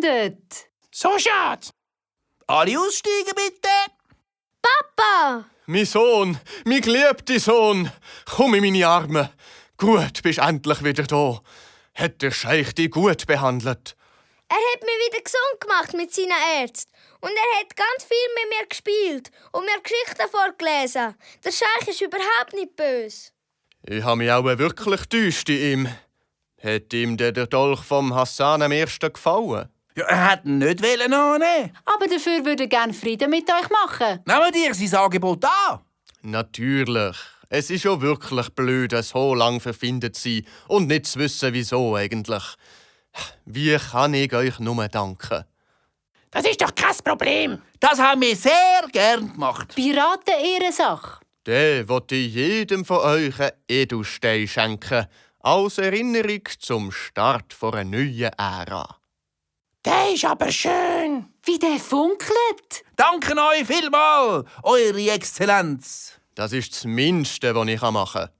endet. So schade. Alle aussteigen, bitte! Papa! Mein Sohn, mein geliebter Sohn, komm in meine Arme. Gut, bist endlich wieder da. Hat der Scheich dich gut behandelt? Er hat mich wieder gesund gemacht mit seinen Ärzten. Und er hat ganz viel mit mir gespielt und mir Geschichten vorgelesen. Der Scheich ist überhaupt nicht böse. Ich habe mich auch wirklich getäuscht in ihm. Hat ihm der Dolch vom Hassan am ersten gefallen? Ja, er hätte ihn nicht annehmen. Aber dafür würde er gerne Frieden mit euch machen. Nehmen dir sein Angebot an. Natürlich. Es ist ja wirklich blöd, so lange verfindet zu sein und nicht zu wissen, wieso eigentlich. Wie kann ich euch nur danken? Das ist doch kein Problem. Das haben wir sehr gern gemacht. Piraten Ehrensache. Der wollte jedem von euch einen Edelstein schenken, als Erinnerung zum Start einer neuen Ära. Der ist aber schön. Wie der funkelt. Danke euch vielmal, Eure Exzellenz. Das ist das Mindeste, was ich machen kann.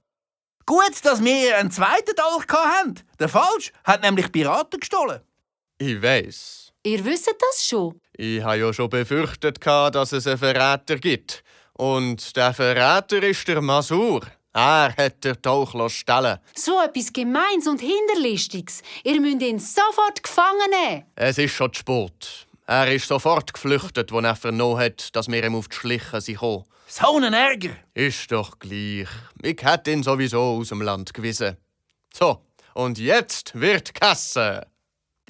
Gut, dass wir einen zweiten Dolch hatten. Der Falsch hat nämlich Piraten gestohlen. Ich weiss. Ihr wisst das schon. Ich habe ja schon befürchtet, dass es einen Verräter gibt. Und der Verräter ist der Masur. Er hat den Dolch stellen. So etwas Gemeins und Hinterlistiges. Ihr müsst ihn sofort gefangen nehmen. Es ist schon zu spät. Er ist sofort geflüchtet, als er vernommen hat, dass wir ihm auf die Schliche sind gekommen. So ein Ärger. Ist doch gleich. Ich hätte ihn sowieso aus dem Land gewiesen. So, und jetzt wird Kasse.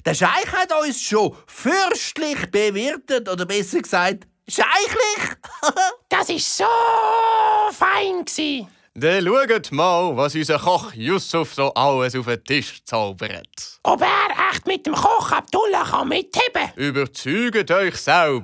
Der Scheich hat uns schon fürstlich bewirtet, oder besser gesagt, scheichlich. Das war so fein gsi. Dann schaut mal, was unser Koch Yusuf so alles auf den Tisch zaubert. Ob er echt mit dem Koch Abdullah kann mitheben? Überzeugt euch selbst.